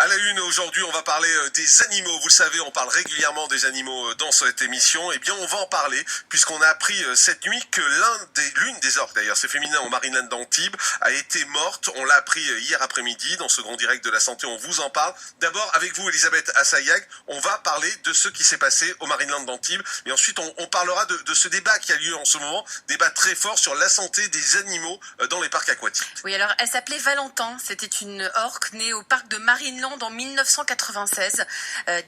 À la une aujourd'hui, on va parler des animaux. Vous le savez, on parle régulièrement des animaux dans cette émission. Eh bien, on va en parler puisqu'on a appris cette nuit que l'une des orques, d'ailleurs, c'est féminin au Marineland d'Antibes, a été morte. On l'a appris hier après-midi dans ce grand direct de la santé. On vous en parle. D'abord, avec vous, Elisabeth Assayag, on va parler de ce qui s'est passé au Marineland d'Antibes. Et ensuite, on parlera de ce débat qui a lieu en ce moment, débat très fort sur la santé des animaux dans les parcs aquatiques. Oui, alors elle s'appelait Valentin. C'était une orque née au parc de Marineland en 1996,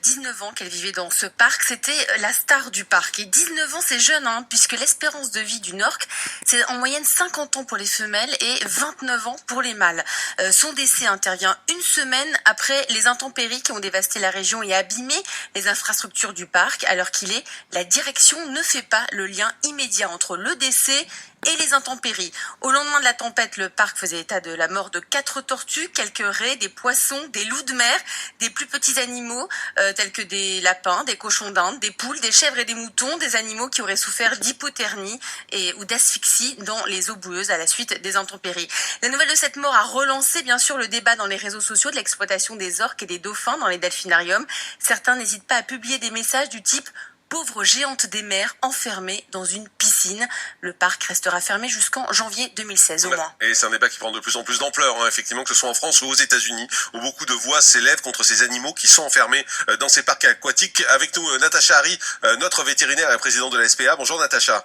19 ans qu'elle vivait dans ce parc, c'était la star du parc. Et 19 ans, c'est jeune, puisque l'espérance de vie d'une orque, c'est en moyenne 50 ans pour les femelles et 29 ans pour les mâles. Son décès intervient une semaine après les intempéries qui ont dévasté la région et abîmé les infrastructures du parc. Alors qu'il est, la direction ne fait pas le lien immédiat entre le décès et les intempéries. Au lendemain de la tempête, le parc faisait état de la mort de 4 tortues, quelques raies, des poissons, des loups de mer, des plus petits animaux tels que des lapins, des cochons d'Inde, des poules, des chèvres et des moutons, des animaux qui auraient souffert d'hypothermie ou d'asphyxie dans les eaux boueuses à la suite des intempéries. La nouvelle de cette mort a relancé bien sûr le débat dans les réseaux sociaux de l'exploitation des orques et des dauphins dans les delphinariums. Certains n'hésitent pas à publier des messages du type pauvre géante des mers enfermée dans une piscine. Le parc restera fermé jusqu'en janvier 2016 au moins. Et c'est un débat qui prend de plus en plus d'ampleur, effectivement, que ce soit en France ou aux États-Unis, où beaucoup de voix s'élèvent contre ces animaux qui sont enfermés dans ces parcs aquatiques. Avec nous, Natacha Harry, notre vétérinaire et présidente de la SPA. Bonjour Natacha.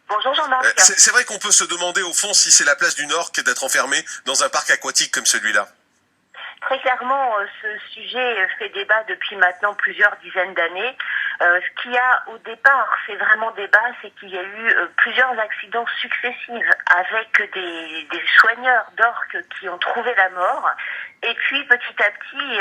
Bonjour Jean-Marc. C'est vrai qu'on peut se demander au fond si c'est la place d'une orque d'être enfermée dans un parc aquatique comme celui-là. Très clairement, ce sujet fait débat depuis maintenant plusieurs dizaines d'années. Ce qu'il y a au départ fait vraiment débat, c'est qu'il y a eu plusieurs accidents successifs avec des soigneurs d'orques qui ont trouvé la mort. Et puis petit à petit,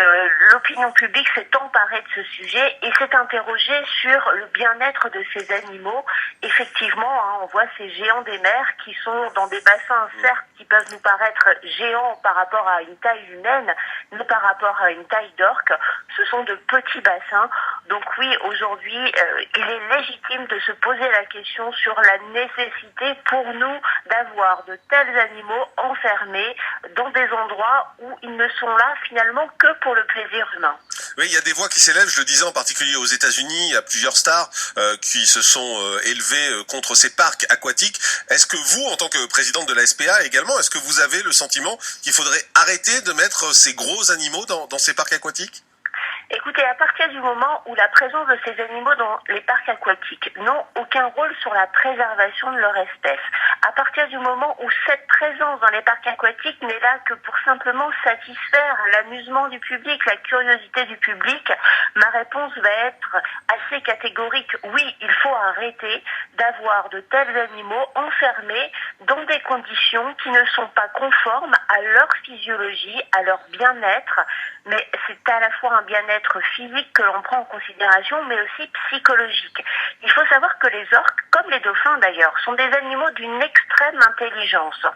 l'opinion publique s'est emparée de ce sujet et s'est interrogée sur le bien-être de ces animaux. Effectivement, on voit ces géants des mers qui sont dans des bassins, certes, qui peuvent nous paraître géants par rapport à une taille humaine, mais par rapport à une taille d'orque, ce sont de petits bassins. Donc oui, aujourd'hui, il est légitime de se poser la question sur la nécessité pour nous d'avoir de tels animaux enfermés dans des endroits où ils ne sont là finalement que pour le plaisir humain. Oui, il y a des voix qui s'élèvent, je le disais en particulier aux États-Unis, il y a plusieurs stars qui se sont élevées contre ces parcs aquatiques. Est-ce que vous, en tant que présidente de la SPA également, est-ce que vous avez le sentiment qu'il faudrait arrêter de mettre ces gros animaux dans ces parcs aquatiques ? Écoutez, à partir du moment où la présence de ces animaux dans les parcs aquatiques n'ont aucun rôle sur la préservation de leur espèce, à partir du moment où cette présence dans les parcs aquatiques n'est là que pour simplement satisfaire l'amusement du public, la curiosité du public, ma réponse va être assez catégorique. Oui, il faut arrêter d'avoir de tels animaux enfermés dans des conditions qui ne sont pas conformes à leur physiologie, à leur bien-être, mais c'est à la fois un bien-être physique que l'on prend en considération, mais aussi psychologique. Il faut savoir que les orques, comme les dauphins d'ailleurs, sont des animaux d'une extrême intelligence,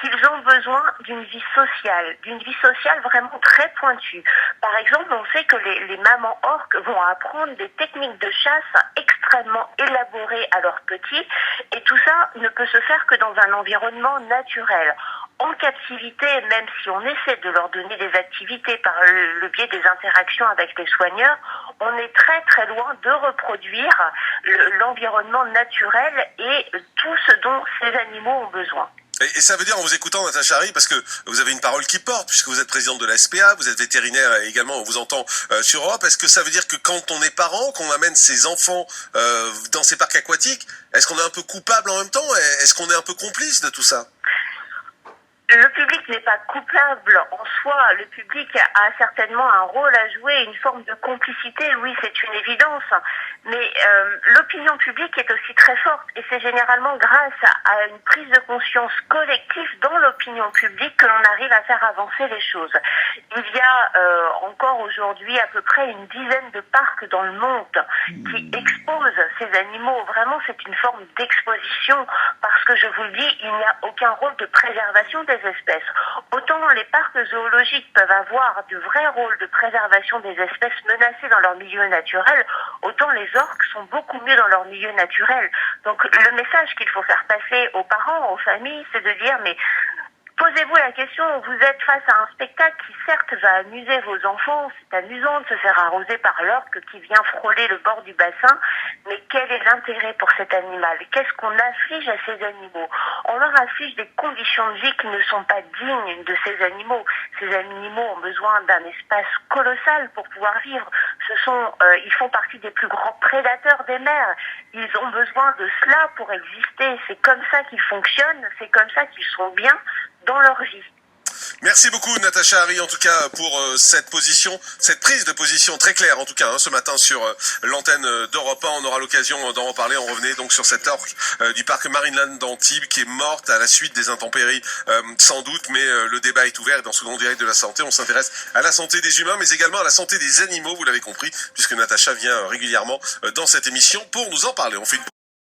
qu'ils ont besoin d'une vie sociale vraiment très pointue. Par exemple, on sait que les mamans orques vont apprendre des techniques de chasse extrêmement élaborées à leurs petits, et tout ça ne peut se faire que dans un environnement naturel. En captivité, même si on essaie de leur donner des activités par le biais des interactions avec les soigneurs, on est très très loin de reproduire l'environnement naturel et tout ce dont ces animaux ont besoin. Et ça veut dire, en vous écoutant, Natacha Harry, parce que vous avez une parole qui porte, puisque vous êtes présidente de la SPA, vous êtes vétérinaire également, on vous entend sur Europe, est-ce que ça veut dire que quand on est parent, qu'on amène ses enfants dans ces parcs aquatiques, est-ce qu'on est un peu coupable en même temps ? Est-ce qu'on est un peu complice de tout ça ? Le public n'est pas coupable en soi. Le public a certainement un rôle à jouer, une forme de complicité, oui, c'est une évidence. Mais l'opinion publique est aussi très forte et c'est généralement grâce à une prise de conscience collective dans l'opinion publique que l'on arrive à faire avancer les choses. Il y a encore aujourd'hui à peu près une dizaine de parcs dans le monde qui exposent ces animaux. Vraiment, c'est une forme d'exposition parce que, je vous le dis, il n'y a aucun rôle de préservation des espèces. Autant les parcs zoologiques peuvent avoir de vrais rôles de préservation des espèces menacées dans leur milieu naturel, autant les orques sont beaucoup mieux dans leur milieu naturel. Donc le message qu'il faut faire passer aux parents, aux familles, c'est de dire mais Posez-vous la question, vous êtes face à un spectacle qui certes va amuser vos enfants, c'est amusant de se faire arroser par l'orque qui vient frôler le bord du bassin, mais quel est l'intérêt pour cet animal? Qu'est-ce qu'on afflige à ces animaux? On leur afflige des conditions de vie qui ne sont pas dignes de ces animaux. Ces animaux ont besoin d'un espace colossal pour pouvoir vivre. Ils font partie des plus grands prédateurs des mers. Ils ont besoin de cela pour exister. C'est comme ça qu'ils fonctionnent, c'est comme ça qu'ils sont bien dans leur vie. Merci beaucoup Natacha Harry en tout cas pour cette prise de position très claire en tout cas ce matin sur l'antenne d'Europe 1. On aura l'occasion d'en reparler. On revenait donc sur cette orque du parc Marineland d'Antibes qui est morte à la suite des intempéries sans doute, mais le débat est ouvert et dans ce second direct de la santé, on s'intéresse à la santé des humains mais également à la santé des animaux, vous l'avez compris, puisque Natacha vient régulièrement dans cette émission pour nous en parler. On fait une